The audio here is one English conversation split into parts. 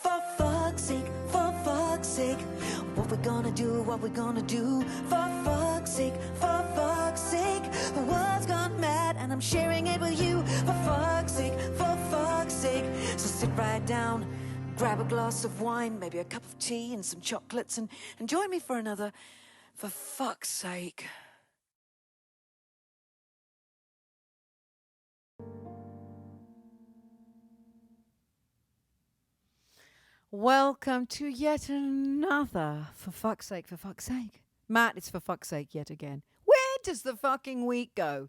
For fuck's sake, for fuck's sake. What we gonna do, what we gonna do? For fuck's sake, for fuck's sake. The world's gone mad and I'm sharing it with you. For fuck's sake, for fuck's sake. So sit right down, grab a glass of wine, maybe a cup of tea and some chocolates, and join me for another For Fuck's Sake. Welcome to yet another For Fuck's Sake, for fuck's sake. Matt, it's for fuck's sake yet again. Where does the fucking week go?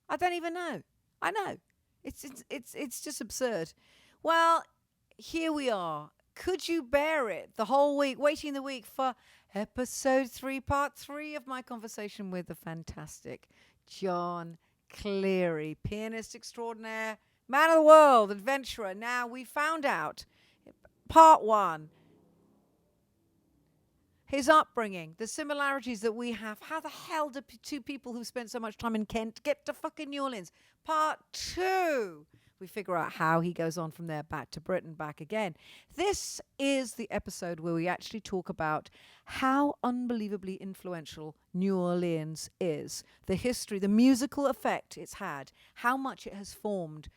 I don't even know. I know. It's just absurd. Well, here we are. Could you bear it the whole week, waiting the week for episode 3, part 3 of my conversation with the fantastic John Cleary, pianist extraordinaire, man of the world, adventurer. Now, we found out part 1, his upbringing, the similarities that we have. How the hell do two people who spent so much time in Kent get to fucking New Orleans? Part 2, we figure out how he goes on from there back to Britain, back again. This is the episode where we actually talk about how unbelievably influential New Orleans is, the history, the musical effect it's had, how much it has formed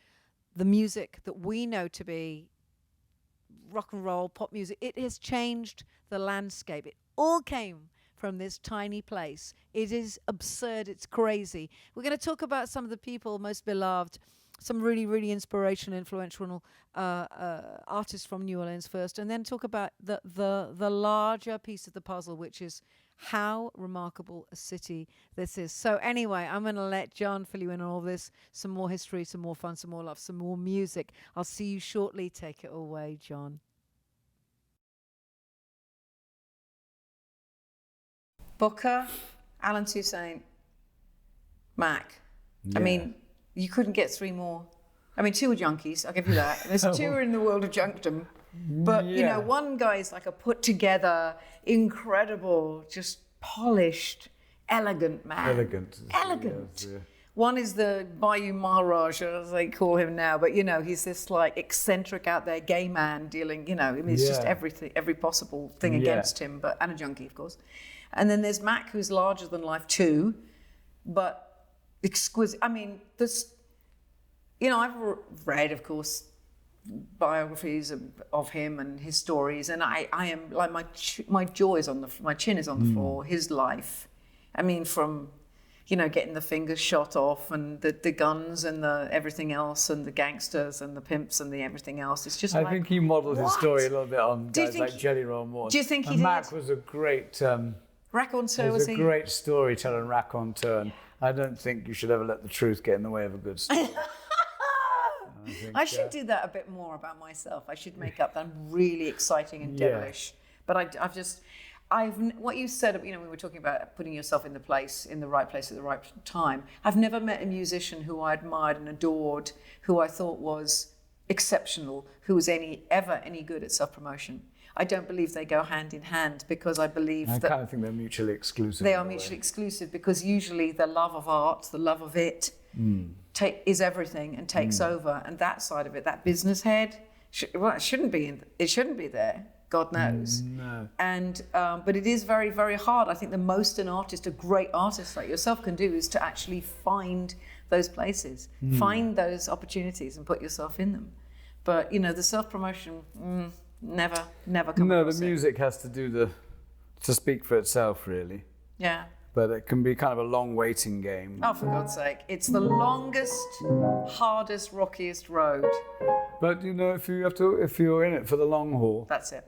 the music that we know to be rock and roll, pop music. It has changed the landscape. It all came from this tiny place. It is absurd. It's crazy. We're going to talk about some of the people most beloved, some really, really inspirational, influential artists from New Orleans first, and then talk about the larger piece of the puzzle, which is how remarkable a city this is. So anyway, I'm going to let John fill you in on all this. Some more history, some more fun, some more love, some more music. I'll see you shortly. Take it away, John. Booker, Alan Toussaint, Mac. Yeah. I mean, you couldn't get 3 more. I mean, 2 are junkies, I'll give you that. There's 2 are in the world of junkdom. But, you know, one guy's like a put together, incredible, just polished, elegant man. Elegant. Elegant. Yeah. One is the Bayou Maharaj, as they call him now. But, you know, he's this like eccentric out there gay man dealing, you know, I mean, it's just everything, every possible thing against him, and a junkie, of course. And then there's Mac, who's larger than life too, but exquisite. I mean, this, you know, I've read, of course, biographies of him and his stories, and I am like my jaw is on my chin is on the floor. His life, I mean, from, you know, getting the fingers shot off and the guns and the everything else and the gangsters and the pimps and the everything else. It's just I think he modelled his story a little bit on guys like Jelly Roll Morton. Do you think he and did? Mac was a great raconteur, was he? a great storyteller and raconteur. And I don't think you should ever let the truth get in the way of a good story. I should do that a bit more about myself. I should make up that I'm really exciting and devilish. But what you said, you know, we were talking about putting yourself in the right place at the right time. I've never met a musician who I admired and adored, who I thought was exceptional, who was ever any good at self-promotion. I don't believe they go hand in hand, because I believe I kind of think they're mutually exclusive. They are mutually exclusive, because usually the love of art, the love of it, is everything and takes over. And that side of it, that business head, it shouldn't be there. God knows. No. And but it is very, very hard. I think the most a great artist like yourself can do is to actually find those places, find those opportunities, and put yourself in them. But, you know, the self-promotion, never come No, across the music has to speak for itself, really. Yeah. But it can be kind of a long waiting game. Oh, for God's sake. It's the longest, hardest, rockiest road. But, you know, if you're in it for the long haul, That's it.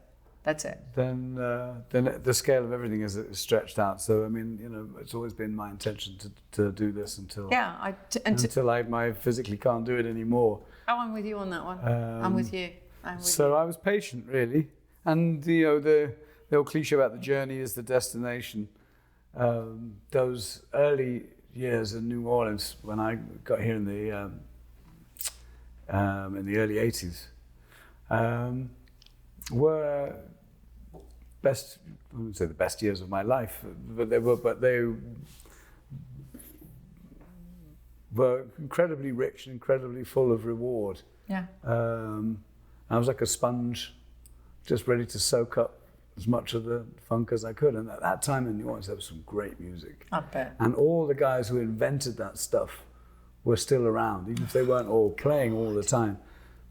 then the scale of everything is stretched out. So, I mean, you know, it's always been my intention to do this until I physically can't do it anymore. Oh, I'm with you on that one. I'm with you. So I was patient, really. And, you know, the old cliche about the journey is the destination. Those early years in New Orleans, when I got here in the early 80s, were I wouldn't say the best years of my life, but they were incredibly rich and incredibly full of reward. Yeah. I was like a sponge just ready to soak up as much of the funk as I could. And at that time in New Orleans, there was some great music. I bet. And all the guys who invented that stuff were still around, even if they weren't all playing all the time.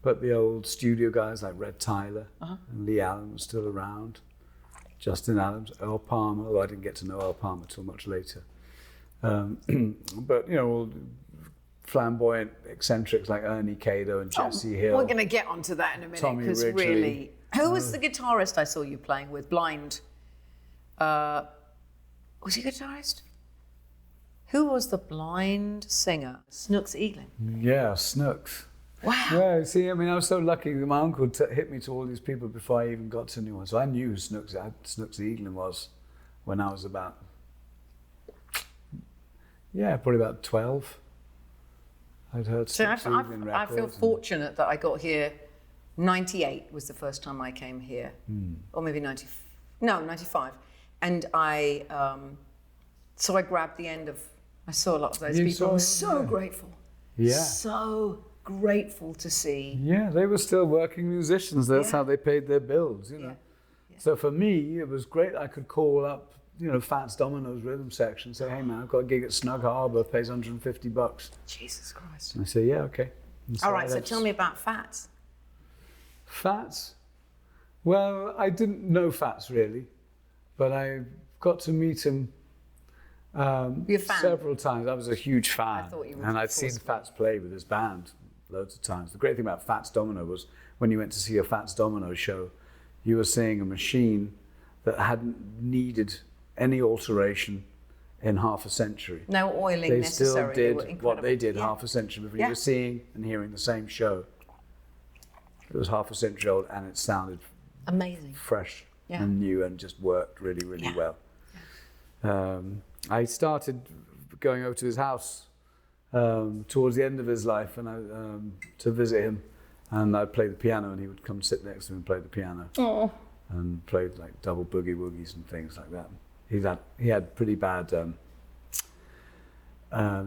But the old studio guys like Red Tyler and Lee Allen were still around. Justin Adams, Earl Palmer, although I didn't get to know Earl Palmer till much later. But, you know, all flamboyant eccentrics like Ernie Cato and Jesse Hill. We're going to get onto that in a minute. Tommy Because Ridgely. really, who was the guitarist I saw you playing with? Blind. Was he a guitarist? Who was the blind singer? Snooks Ealing. Yeah, Snooks. Wow. Yeah, see, I mean, I was so lucky that my uncle hit me to all these people before I even got to New Orleans. So I knew who Snooks Eaglin was when I was about, probably about 12. I'd heard Snooks Eaglin I records. feel fortunate that I got here. 98 was the first time I came here. Or maybe 95. And so I grabbed the end of, I saw a lot of those You people. I was saw- so yeah. grateful. Yeah. So grateful to see. Yeah, they were still working musicians. That's Yeah. how they paid their bills, you know. Yeah. So for me, it was great. I could call up, you know, Fats Domino's rhythm section, say, hey man, I've got a gig at Snug Harbor, pays $150. Jesus Christ. And I say, yeah, okay. And All right, so that's- tell me about Fats. Fats? Well, I didn't know Fats really, but I got to meet him You're a fan? several times. I was a huge fan. I thought you were and I'd full seen speed. Fats play with his band loads of times. The great thing about Fats Domino was when you went to see a Fats Domino show, you were seeing a machine that hadn't needed any alteration in half a century. No oiling They necessary. still They were did incredible. what they did Yeah. half a century before. Yeah. You were seeing and hearing the same show. It was half a century old and it sounded Amazing. fresh Yeah. and new and just worked really, really Yeah. well. I started going over to his house towards the end of his life and to visit him, and I'd play the piano and he would come sit next to me and play the piano. Oh. And played like double boogie woogies and things like that. He had pretty bad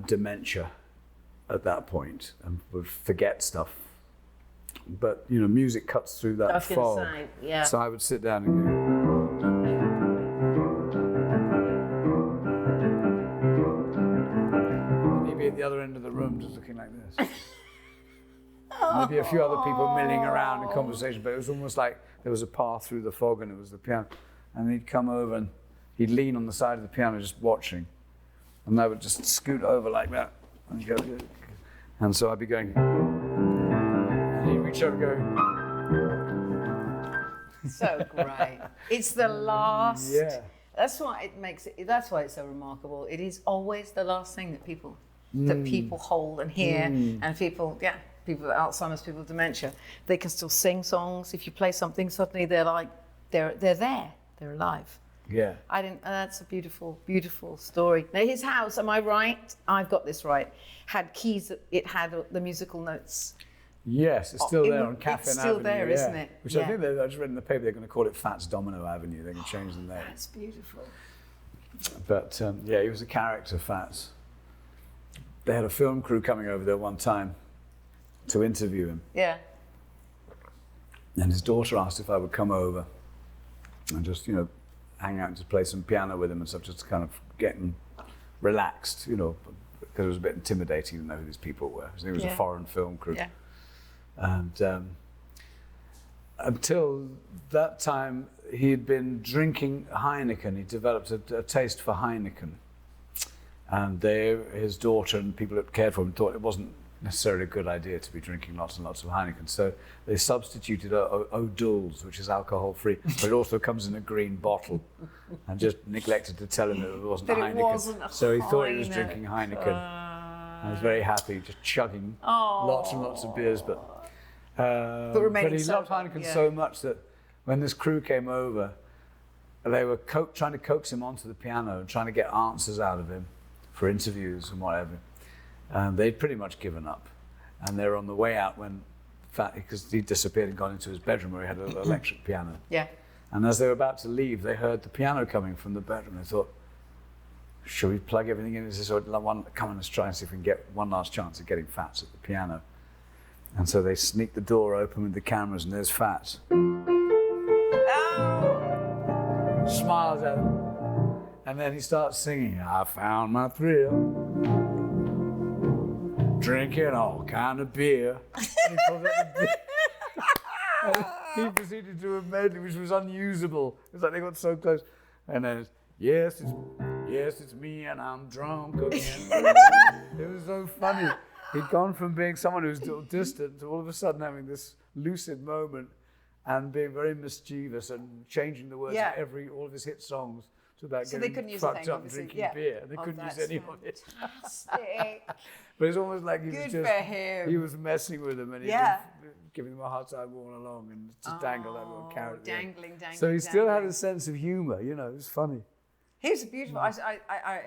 dementia at that point and would forget stuff. But you know, music cuts through that I was fog. going to say, yeah. So I would sit down and go. And he'd be at the other end of the room just looking like this. Maybe a few other people milling around in conversation, but it was almost like there was a path through the fog and it was the piano. And he'd come over and he'd lean on the side of the piano just watching. And I would just scoot over like that and he'd go. And so I'd be going. And he'd reach over and go. So great. It's the last. Yeah. That's why it makes it. That's why it's so remarkable. It is always the last thing that people hold and hear, and people with Alzheimer's, people with dementia, they can still sing songs. If you play something, suddenly they're like they're there, they're alive. Yeah. That's a beautiful, beautiful story. Now his house, am I right? I've got this right. Had keys. It had the musical notes. Yes, it's still in there the- on Catherine it's still Avenue. there, yeah. isn't it? Which I Yeah. think I just read in the paper they're going to call it Fats Domino Avenue. They can change the name. That's beautiful. But he was a character, Fats. They had a film crew coming over there one time to interview him. Yeah. And his daughter asked if I would come over and just, hang out and just play some piano with him and stuff, just to kind of get him relaxed, because it was a bit intimidating to know who these people were. It was a Yeah. foreign film crew. Yeah. And until that time, he had been drinking Heineken. He developed a taste for Heineken. And his daughter and people that cared for him thought it wasn't necessarily a good idea to be drinking lots and lots of Heineken. So they substituted O'Doul's, which is alcohol-free, but it also comes in a green bottle, and just neglected to tell him that it wasn't That it Heineken. wasn't a So he thought he was Heine- drinking Heineken. I was very happy, just chugging lots and lots of beers, but remaining he loved sober, Heineken yeah. so much that when this crew came over, they were trying to coax him onto the piano and trying to get answers out of him for interviews and whatever. They'd pretty much given up, and they were on the way out when, because he disappeared and gone into his bedroom where he had an electric piano. Yeah. And as they were about to leave, they heard the piano coming from the bedroom. They thought, should we plug everything in? Is this one? Come on, let's try and see if we can get one last chance of getting Fats at the piano. And so they sneaked the door open with the cameras, and there's Fats. Smiles at him. And then he starts singing, I found my thrill, drinking all kind of beer. And he pulls out the beer. And he proceeded to a medley which was unusable. It's like they got so close. And then it's, yes, it's me and I'm drunk again. It was so funny. He'd gone from being someone who's distant to all of a sudden having this lucid moment and being very mischievous and changing the words of all of his hit songs to about So they getting couldn't use a fucked thing, up obviously. drinking beer. They couldn't use any of it. Fantastic. But it's almost like he Good was just for him. he was messing with them and he Yeah. was giving them a hard time all along and just dangled that little carrot. at the end. Dangling. So he still had a sense of humour, you know, it was funny. He was beautiful. It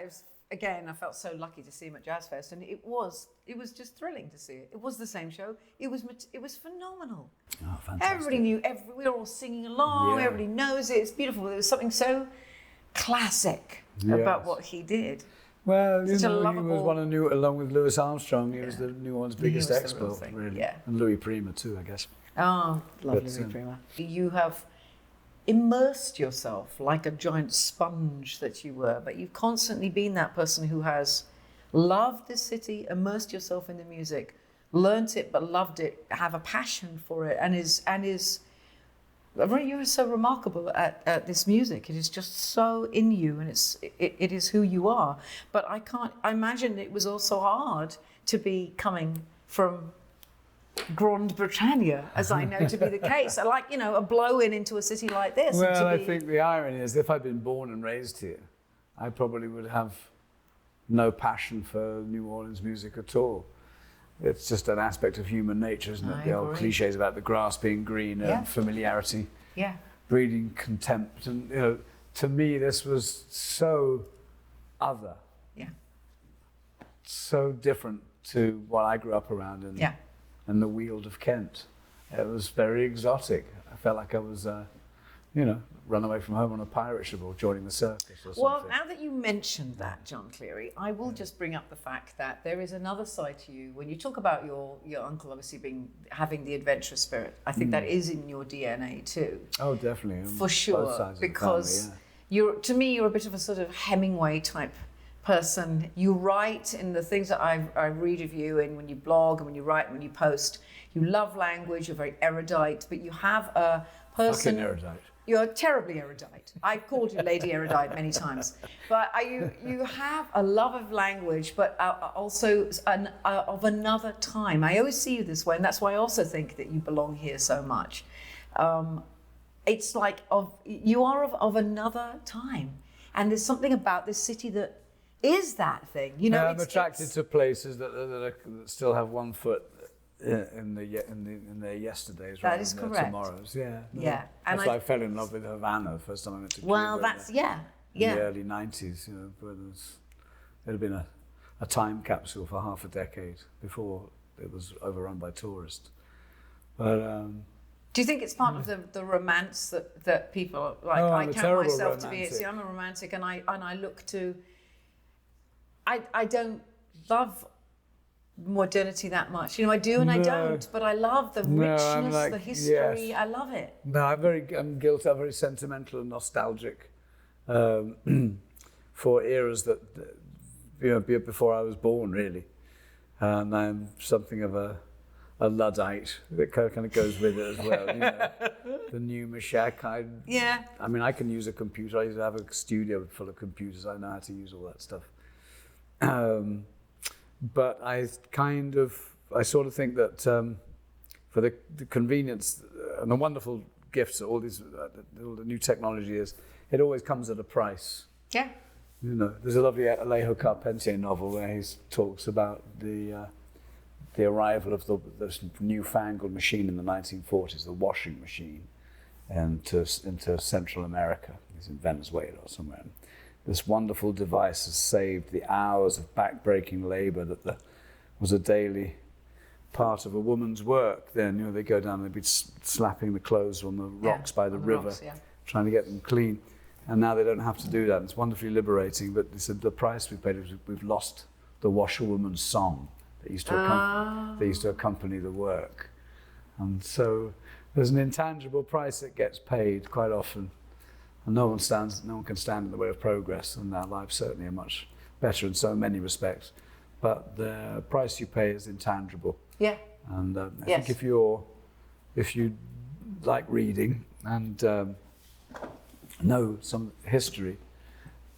was, again, I felt so lucky to see him at Jazz Fest, and it was just thrilling to see it. It was the same show. It was phenomenal. Oh, fantastic. Everybody knew. We were all singing along. Yeah. Everybody knows it. It's beautiful. There was something so classic about what he did. Well, you Such a know, he was lovable- one of along with Louis Armstrong, he was the New Orleans biggest was the real expo, thing, really. yeah. And Louis Prima too, I guess. Oh, lovely, But, Prima. You have immersed yourself like a giant sponge that you were, but you've constantly been that person who has loved this city, immersed yourself in the music, learnt it but loved it, have a passion for it, and is you are so remarkable at this music. It is just so in you, and it is who you are. But I imagine it was also hard to be coming from Grande Bretagne, as I know to be the case. Like, you know, a blow-in into a city like this. and Well, to I be, think the irony is if I'd been born and raised here, I probably would have no passion for New Orleans music at all. It's just an aspect of human nature, isn't it? I The old agree. cliches about the grass being green Yeah. and familiarity Yeah. breeding contempt. And, you know, to me, this was so other, Yeah. so different to what I grew up around in the Weald of Kent. It was very exotic. I felt like I was, run away from home on a pirate ship or joining the circus or something. Well, now that you mentioned that, John Cleary, I will just bring up the fact that there is another side to you. When you talk about your uncle obviously having the adventurous spirit, I think that is in your DNA too. Oh, definitely. On For both sure, sides of the because family, to me, you're a bit of a sort of Hemingway type person. You write in the things that I read of you, and when you blog and when you write and when you post, you love language, you're very erudite, but you have a person... Fucking erudite. You're terribly erudite. I've called you Lady Erudite many times. But you have a love of language, but also of another time. I always see you this way, and that's why I also think that you belong here so much. It's like you are of another time. And there's something about this city that is that thing. You know, I'm attracted to places that still have one foot in their yesterdays That rather is than their correct. tomorrows. Yeah. No. Yeah, and That's why I fell in love with Havana the first time I went to Cuba. Well, in that's, the- yeah. in the early 90s, you know, but it had been a time capsule for half a decade before it was overrun by tourists. But Do you think it's part of the romance that people like? Oh, I I'm a count terrible myself to be. romantic. See, I'm a romantic, and I look to. I don't love modernity that much. You know, I do and I No. don't, but I love the No, richness, I'm like, the history. yes. I love it. no, I'm guilty. I'm very sentimental and nostalgic for eras that before I was born, really. And I'm something of a Luddite that kind of goes with it as well. You know, the new Mashak. I mean, I can use a computer. I used to have a studio full of computers. I know how to use all that stuff. But I sort of think that for the convenience and the wonderful gifts that all the new technology is, it always comes at a price. Yeah. You know, there's a lovely Alejo Carpentier novel where he talks about the arrival of this newfangled machine in the 1940s, the washing machine, into Central America. He's in Venezuela or somewhere. And this wonderful device has saved the hours of back-breaking labor that was a daily part of a woman's work. Then, you know, they go down and they'd be slapping the clothes on the rocks by the on the river, rocks, yeah. trying to get them clean. And now they don't have to do that. It's wonderfully liberating, but they said the price we paid is we've lost the washerwoman's song that used to accompany the work. And so there's an intangible price that gets paid quite often, and no one can stand in the way of progress, and our lives certainly are much better in so many respects. But the price you pay is intangible. Yeah. And I Yes. think if you like reading and know some history,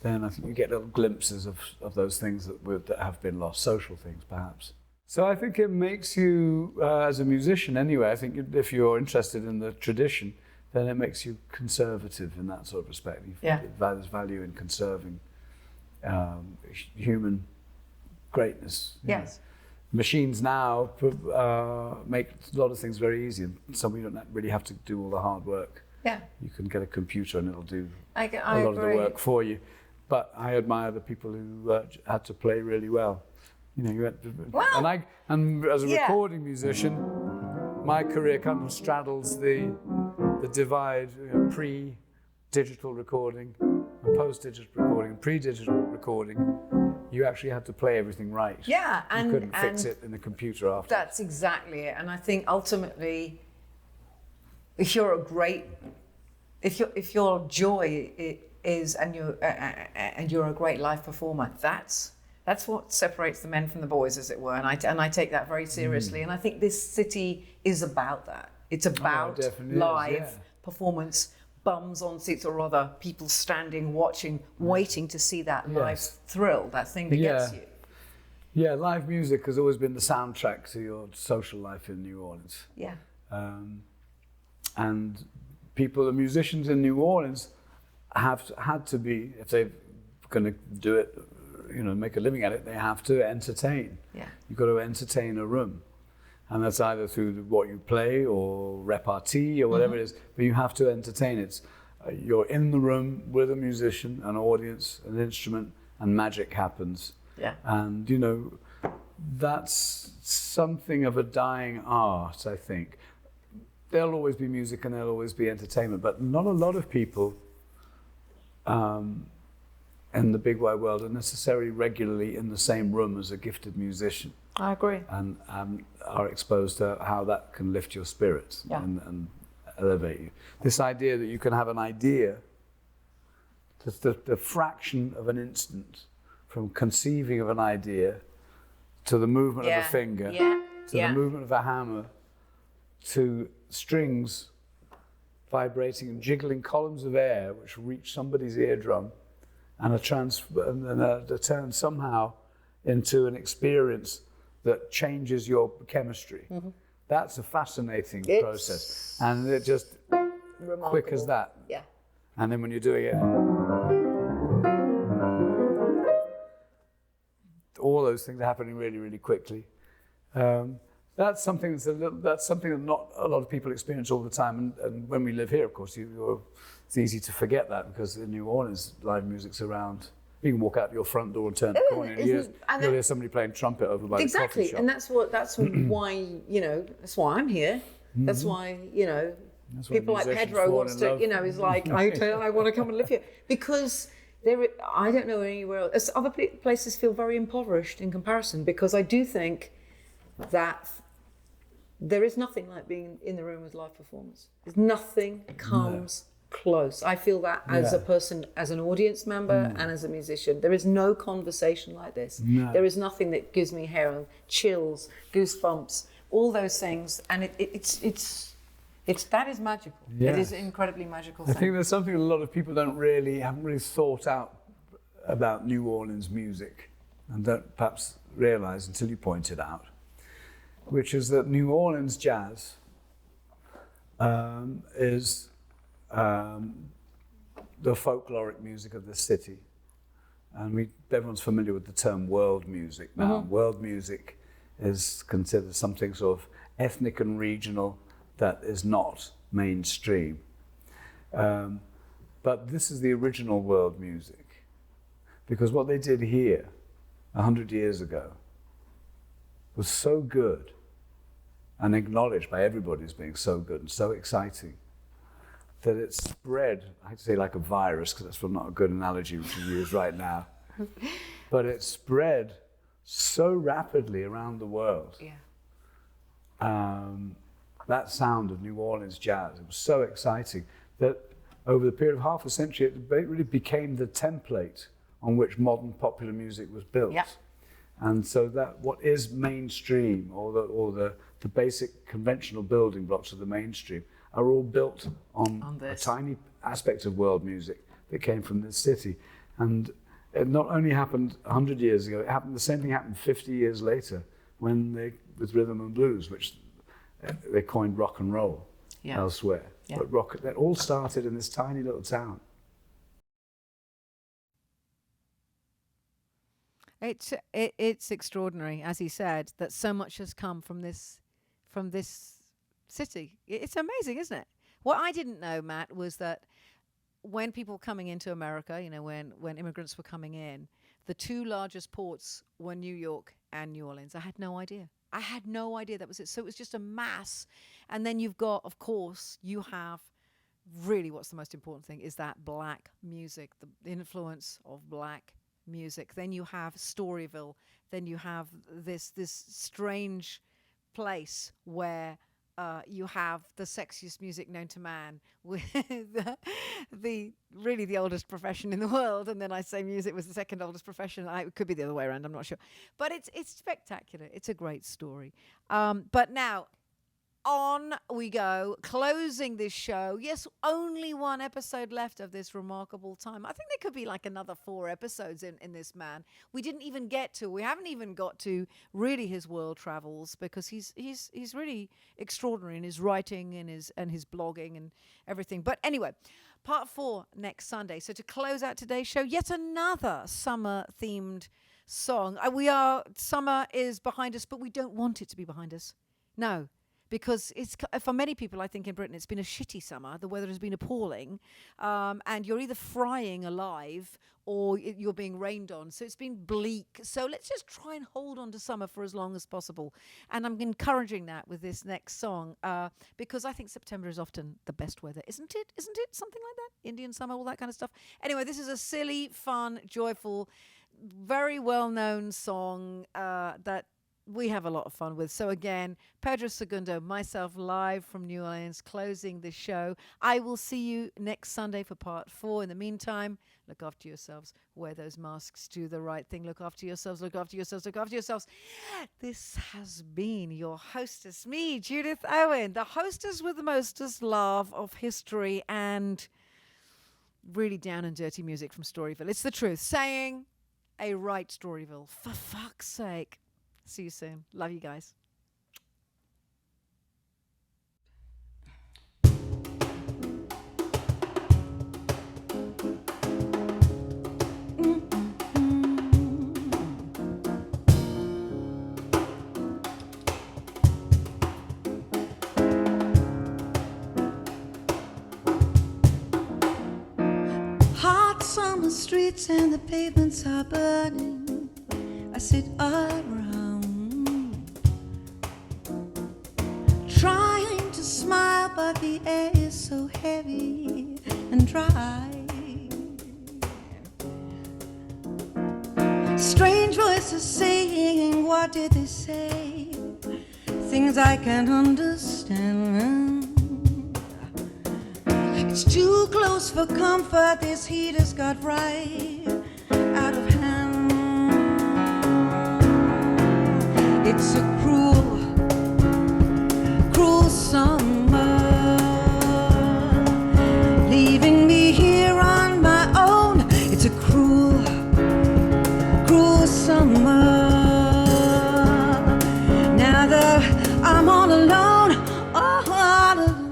then I think you get little glimpses of those things that have been lost, social things perhaps. So I think it makes you, as a musician anyway, I think if you're interested in the tradition, then it makes you conservative in that sort of respect. Yeah. There's value in conserving human greatness. you know. Yes. Machines now make a lot of things very easy, and so we don't really have to do all the hard work. Yeah. You can get a computer and it'll do I a lot of the agree. work for you. But I admire the people who had to play really well. You know, you had to, Well, and as a yeah. recording musician, my career kind of straddles the divide, pre-digital recording, and post-digital recording, and pre-digital recording. You actually had to play everything right. Yeah, and you couldn't fix and it in the computer after. That's exactly it. And I think ultimately, if you're a great, if your joy is and you're a great live performer, that's what separates the men from the boys, as it were. And I take that very seriously. And I think this city is about that. It's about definitely is, live yeah. performance. Bums on seats, or rather, people standing, watching, waiting to see that live Yes. thrill, that thing that gets you. Yeah, live music has always been the soundtrack to your social life in New Orleans. Yeah. And the musicians in New Orleans had to be, if they're going to do it, make a living at it, they have to entertain. Yeah. You've got to entertain a room. And that's either through what you play or repartee or whatever it is, but you have to entertain it. You're in the room with a musician, an audience, an instrument, and magic happens. Yeah. And, that's something of a dying art, I think. There'll always be music and there'll always be entertainment, but not a lot of people in the big wide world are necessarily regularly in the same room as a gifted musician. I agree. And are exposed to how that can lift your spirits Yeah. and elevate you. This idea that you can have an idea, just the fraction of an instant from conceiving of an idea to the movement of a finger, to the movement of a hammer, to strings vibrating and jiggling columns of air which reach somebody's eardrum and are turned somehow into an experience that changes your chemistry. Mm-hmm. That's a fascinating process. And it just Remarkable. quick as that. Yeah. And then when you're doing it, all those things are happening really, really quickly. That's something that not a lot of people experience all the time. And when we live here, of course, it's easy to forget that, because in New Orleans, live music's around. You can walk out your front door and turn the corner and you'll hear somebody playing trumpet over by the coffee shop. And that's why that's why I'm here. That's why people like Pedro wants to is like I want to come and live here, because I don't know anywhere else. Other places feel very impoverished in comparison, because I do think that there is nothing like being in the room with live performers. There's nothing comes close. I feel that as a person, as an audience member and as a musician, there is no conversation like this. No. There is nothing that gives me hair chills, goosebumps, all those things, and it's that is magical. Yes. It is an incredibly magical I thing. think there's something a lot of people haven't really thought out about New Orleans music, and don't perhaps realize until you point it out, which is that New Orleans jazz is the folkloric music of the city. And everyone's familiar with the term world music now. World music is considered something sort of ethnic and regional that is not mainstream. But this is the original world music, because what they did here 100 years ago was so good and acknowledged by everybody as being so good and so exciting that it spread, I'd say like a virus, because that's not a good analogy to use right now, but it spread so rapidly around the world. Yeah. that sound of New Orleans jazz. It was so exciting that over the period of half a century, it really became the template on which modern popular music was built. Yeah. And so that what is mainstream, or the basic conventional building blocks of the mainstream, are all built on a tiny aspect of world music that came from this city. And it not only happened 100 years ago, the same thing happened 50 years later with rhythm and blues, which they coined rock and roll elsewhere. Yeah. But that all started in this tiny little town. It's extraordinary, as he said, that so much has come from this city. It's amazing, isn't it? What I didn't know, Matt, was that when people were coming into America, when immigrants were coming in, the two largest ports were New York and New Orleans. I had no idea. That was it. So it was just a mass. And then you've got, of course, you have really what's the most important thing is that black music, the influence of black music. Then you have Storyville. Then you have this strange place where you have the sexiest music known to man, with the oldest profession in the world. And then I say music was the second oldest profession. It could be the other way around. I'm not sure, but it's spectacular. It's a great story. But now, on we go, closing this show. Yes, only one episode left of this remarkable time. I think there could be like another 4 episodes in this man. We haven't even got to really his world travels, because he's really extraordinary in his writing and his blogging and everything. But anyway, part 4 next Sunday. So to close out today's show, yet another summer themed song. Summer is behind us, but we don't want it to be behind us. No. Because it's, for many people, I think in Britain, it's been a shitty summer. The weather has been appalling, and you're either frying alive or you're being rained on. So it's been bleak. So let's just try and hold on to summer for as long as possible. And I'm encouraging that with this next song, because I think September is often the best weather, isn't it? Isn't it? Something like that? Indian summer, all that kind of stuff. Anyway, this is a silly, fun, joyful, very well-known song that we have a lot of fun with. So again, Pedro Segundo, myself, live from New Orleans, closing the show. I will see you next Sunday for part 4. In the meantime, look after yourselves. Wear those masks. Do the right thing. Look after yourselves. Look after yourselves. Look after yourselves. This has been your hostess, me, Judith Owen, the hostess with the mostest love of history and really down and dirty music from Storyville. It's the truth. Saying a right Storyville. For fuck's sake. See you soon. Love you guys. Hot summer streets and the pavements are burning. I sit around, trying to smile, but the air is so heavy and dry. Strange voices saying, what did they say? Things I can't understand. It's too close for comfort, this heat has got right out of hand. It's a cruel, cruel summer, leaving me here on my own. It's a cruel, cruel summer. Now that I'm all alone, all alone.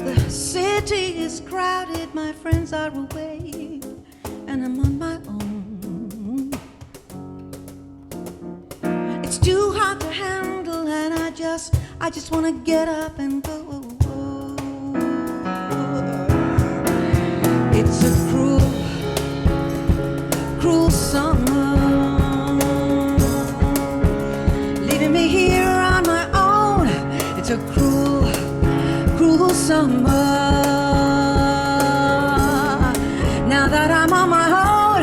The city is crowded, my friends are away, and I'm on my own. It's too hard to handle, and I just want to get up and go. It's a cruel, cruel summer, leaving me here on my own. It's a cruel, cruel summer. Now that I'm on my own,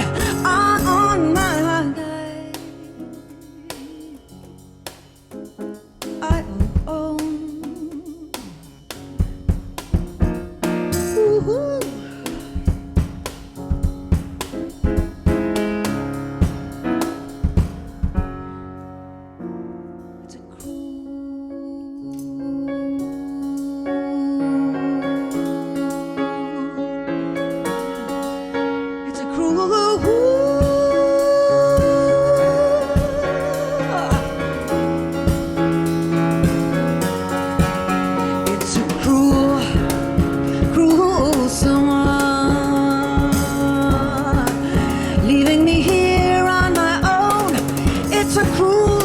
so cruel,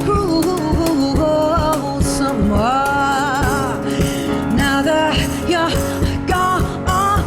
cruel summer. Now that you're gone, cruel.